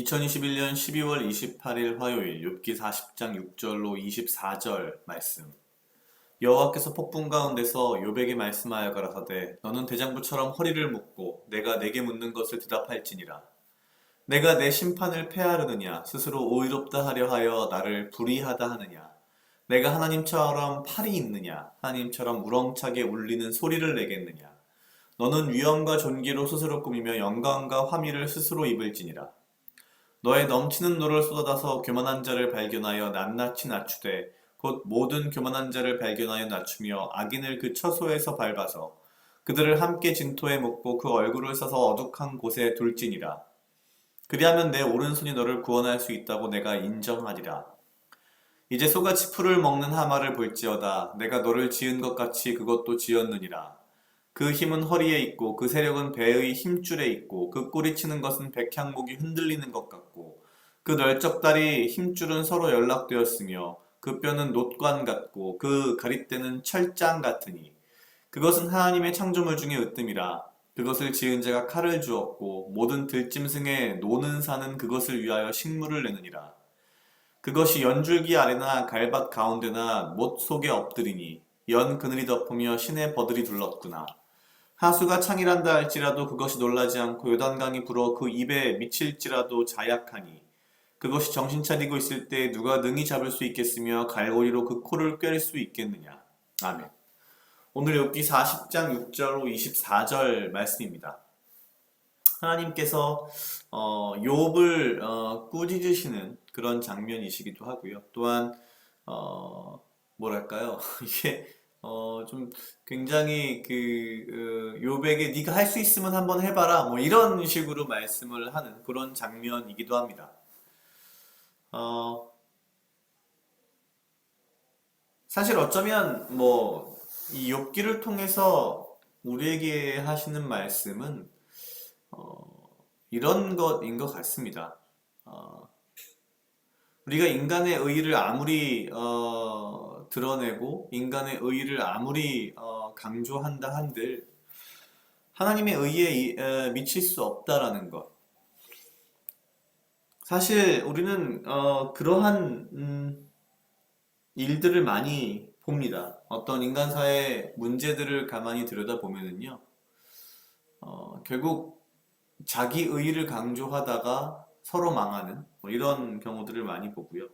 2021년 12월 28일 화요일 욥기 40장 6절로 24절 말씀. 여호와께서 폭풍 가운데서 욥에게 말씀하여 가라사대 너는 대장부처럼 허리를 묶고 내가 내게 묻는 것을 대답할지니라. 내가 내 심판을 패하려느냐 스스로 오의롭다 하려 하여 나를 불의하다 하느냐. 내가 하나님처럼 팔이 있느냐 하나님처럼 우렁차게 울리는 소리를 내겠느냐. 너는 위엄과 존귀로 스스로 꾸미며 영광과 화미를 스스로 입을지니라. 너의 넘치는 노를 쏟아서 교만한 자를 발견하여 낱낱이 낮추되 곧 모든 교만한 자를 발견하여 낮추며 악인을 그 처소에서 밟아서 그들을 함께 진토에 묻고 그 얼굴을 싸서 어둑한 곳에 둘지니라. 그리하면 내 오른손이 너를 구원할 수 있다고 내가 인정하리라. 이제 소같이 풀을 먹는 하마를 볼지어다. 내가 너를 지은 것 같이 그것도 지었느니라. 그 힘은 허리에 있고 그 세력은 배의 힘줄에 있고 그 꼬리치는 것은 백향목이 흔들리는 것 같고 그 널쩍다리 힘줄은 서로 연락되었으며 그 뼈는 놋관 같고 그 가릿대는 철장 같으니 그것은 하나님의 창조물 중에 으뜸이라. 그것을 지은 자가 칼을 주었고 모든 들짐승의 노는 사는 그것을 위하여 식물을 내느니라. 그것이 연줄기 아래나 갈밭 가운데나 못 속에 엎드리니 연 그늘이 덮으며 신의 버들이 둘렀구나. 하수가 창이란다 할지라도 그것이 놀라지 않고 요단강이 불어 그 입에 미칠지라도 자약하니 그것이 정신 차리고 있을 때 누가 능히 잡을 수 있겠으며 갈고리로 그 코를 꿰를 수 있겠느냐. 아멘. 오늘 욥기 40장 6절로 24절 말씀입니다. 하나님께서 욥을 꾸짖으시는 그런 장면이시기도 하고요. 또한 뭐랄까요? 이게 좀 굉장히 욥에게 네가 할 수 있으면 한번 해봐라 뭐 이런 식으로 말씀을 하는 그런 장면이기도 합니다. 사실 어쩌면 뭐 이 욥기를 통해서 우리에게 하시는 말씀은 이런 것인 것 같습니다. 우리가 인간의 의의를 아무리 드러내고 인간의 의의를 아무리 강조한다 한들 하나님의 의의에 미칠 수 없다라는 것. 사실 우리는 그러한 일들을 많이 봅니다. 어떤 인간사의 문제들을 가만히 들여다보면은요, 결국 자기 의의를 강조하다가 서로 망하는 뭐 이런 경우들을 많이 보고요.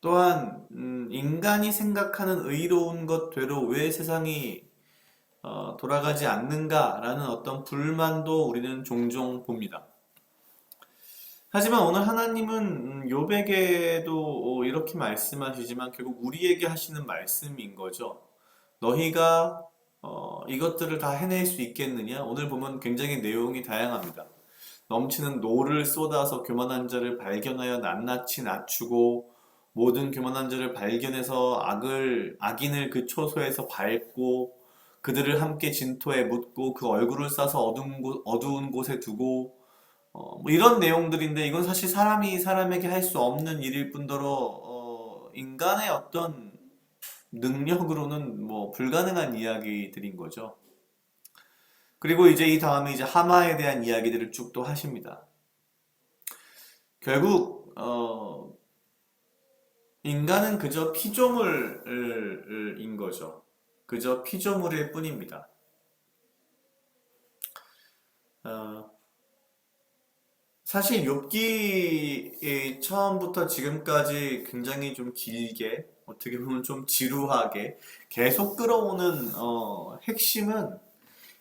또한 인간이 생각하는 의로운 것대로 왜 세상이 돌아가지 않는가라는 어떤 불만도 우리는 종종 봅니다. 하지만 오늘 하나님은 욥에게도 이렇게 말씀하시지만 결국 우리에게 하시는 말씀인 거죠. 너희가 이것들을 다 해낼 수 있겠느냐? 오늘 보면 굉장히 내용이 다양합니다. 넘치는 노를 쏟아서 교만한 자를 발견하여 낱낱이 낮추고 모든 교만한 자를 발견해서 악인을 그 초소에서 밟고 그들을 함께 진토에 묻고 그 얼굴을 싸서 어두운 곳에 두고 뭐 이런 내용들인데 이건 사실 사람이 사람에게 할 수 없는 일일 뿐더러 인간의 어떤 능력으로는 뭐 불가능한 이야기들인 거죠. 그리고 이제 이 다음에 이제 하마에 대한 이야기들을 쭉 또 하십니다. 결국 인간은 그저 피조물인 거죠. 그저 피조물일 뿐입니다. 사실 욥기 처음부터 지금까지 굉장히 좀 길게 어떻게 보면 좀 지루하게 계속 끌어오는 핵심은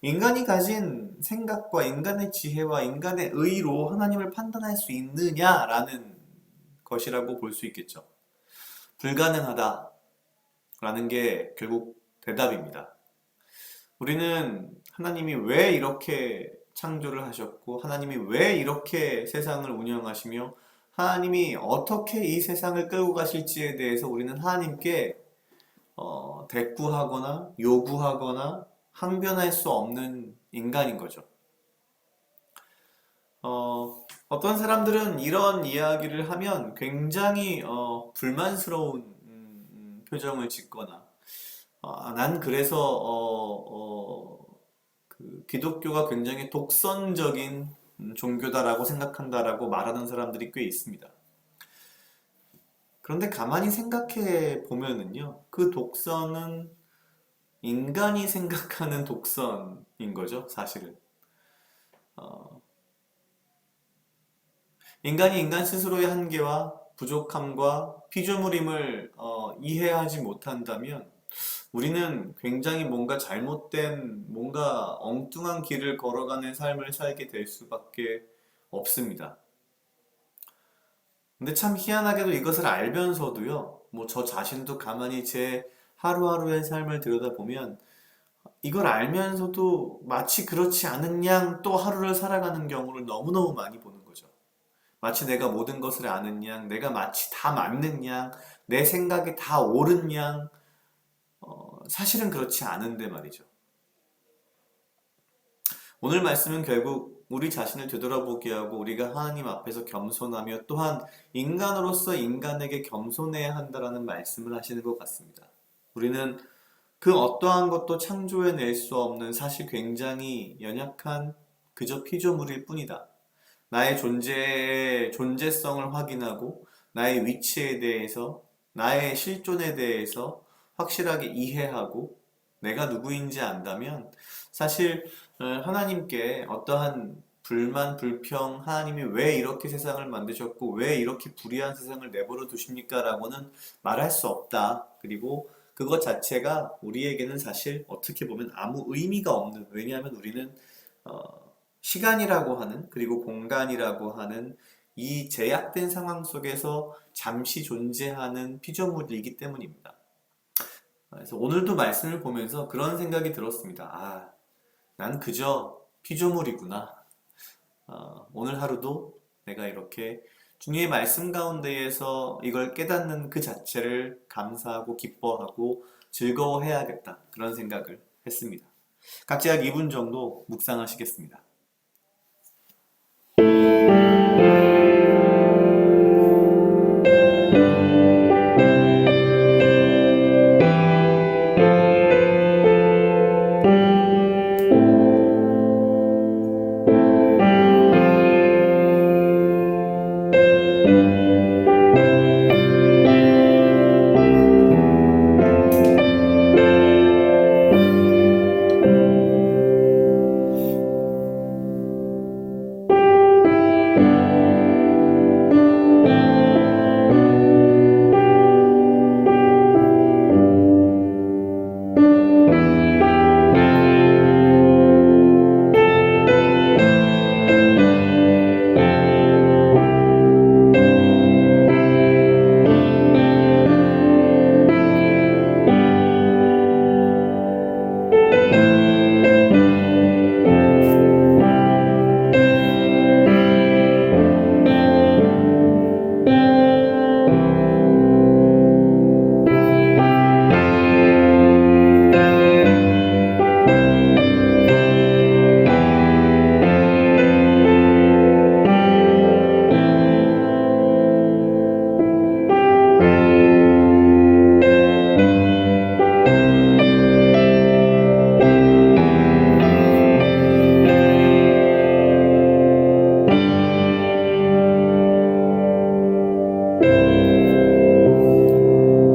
인간이 가진 생각과 인간의 지혜와 인간의 의로 하나님을 판단할 수 있느냐라는 것이라고 볼 수 있겠죠. 불가능하다라는 게 결국 대답입니다. 우리는 하나님이 왜 이렇게 창조를 하셨고 하나님이 왜 이렇게 세상을 운영하시며 하나님이 어떻게 이 세상을 끌고 가실지에 대해서 우리는 하나님께 대꾸하거나 요구하거나 항변할 수 없는 인간인 거죠. 어떤 사람들은 이런 이야기를 하면 굉장히 불만스러운 표정을 짓거나 난 그래서 기독교가 굉장히 독선적인 종교다라고 생각한다라고 말하는 사람들이 꽤 있습니다. 그런데 가만히 생각해 보면은요, 그 독선은 인간이 생각하는 독선인 거죠, 사실은. 어, 인간이 인간 스스로의 한계와 부족함과 피조물임을 이해하지 못한다면 우리는 굉장히 뭔가 잘못된, 뭔가 엉뚱한 길을 걸어가는 삶을 살게 될 수밖에 없습니다. 근데 참 희한하게도 이것을 알면서도요, 뭐 저 자신도 가만히 제 하루하루의 삶을 들여다보면 이걸 알면서도 마치 그렇지 않은 양 또 하루를 살아가는 경우를 너무너무 많이 보는 거죠. 마치 내가 모든 것을 아는 양, 내가 마치 다 맞는 양, 내 생각이 다 옳은 양, 사실은 그렇지 않은데 말이죠. 오늘 말씀은 결국 우리 자신을 되돌아보게 하고 우리가 하나님 앞에서 겸손하며 또한 인간으로서 인간에게 겸손해야 한다라는 말씀을 하시는 것 같습니다. 우리는 그 어떠한 것도 창조해낼 수 없는 사실 굉장히 연약한 그저 피조물일 뿐이다. 나의 존재성을 확인하고 나의 위치에 대해서 나의 실존에 대해서 확실하게 이해하고 내가 누구인지 안다면 사실 하나님께 어떠한 불만, 불평, 하나님이 왜 이렇게 세상을 만드셨고 왜 이렇게 불의한 세상을 내버려 두십니까? 라고는 말할 수 없다. 그리고 그것 자체가 우리에게는 사실 어떻게 보면 아무 의미가 없는, 왜냐하면 우리는 시간이라고 하는, 그리고 공간이라고 하는 이 제약된 상황 속에서 잠시 존재하는 피조물이기 때문입니다. 그래서 오늘도 말씀을 보면서 그런 생각이 들었습니다. 아, 난 그저 피조물이구나. 오늘 하루도 내가 이렇게 주님의 말씀 가운데에서 이걸 깨닫는 그 자체를 감사하고 기뻐하고 즐거워해야겠다. 그런 생각을 했습니다. 각자 약 2분 정도 묵상하시겠습니다.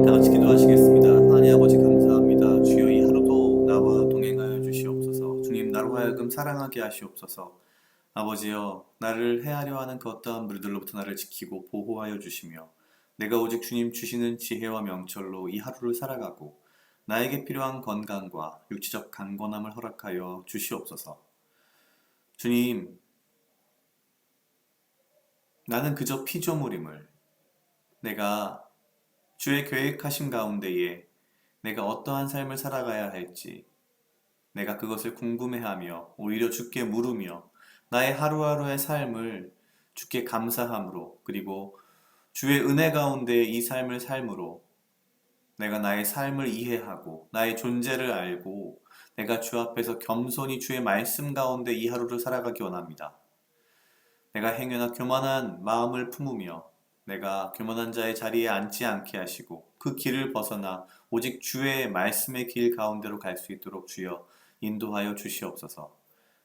다 같이 기도하시겠습니다. 하나님 아버지 감사합니다. 주여 이 하루도 나와 동행하여 주시옵소서. 주님 나로 하여금 사랑하게 하시옵소서. 아버지여 나를 해하려 하는 그 어떠한 무리들로부터 나를 지키고 보호하여 주시며 내가 오직 주님 주시는 지혜와 명철로 이 하루를 살아가고 나에게 필요한 건강과 육체적 강건함을 허락하여 주시옵소서. 주님, 나는 그저 피조물임을 내가 주의 계획하신 가운데에 내가 어떠한 삶을 살아가야 할지 내가 그것을 궁금해하며 오히려 주께 물으며 나의 하루하루의 삶을 주께 감사함으로 그리고 주의 은혜 가운데 이 삶을 삶으로 내가 나의 삶을 이해하고 나의 존재를 알고 내가 주 앞에서 겸손히 주의 말씀 가운데 이 하루를 살아가기 원합니다. 내가 행여나 교만한 마음을 품으며 내가 교만한 자의 자리에 앉지 않게 하시고 그 길을 벗어나 오직 주의 말씀의 길 가운데로 갈 수 있도록 주여 인도하여 주시옵소서.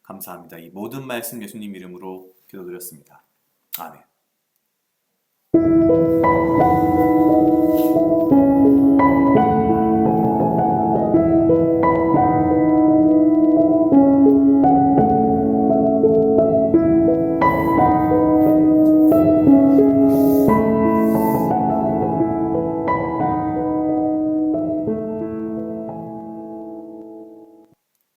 감사합니다. 이 모든 말씀 예수님 이름으로 기도드렸습니다. 아멘.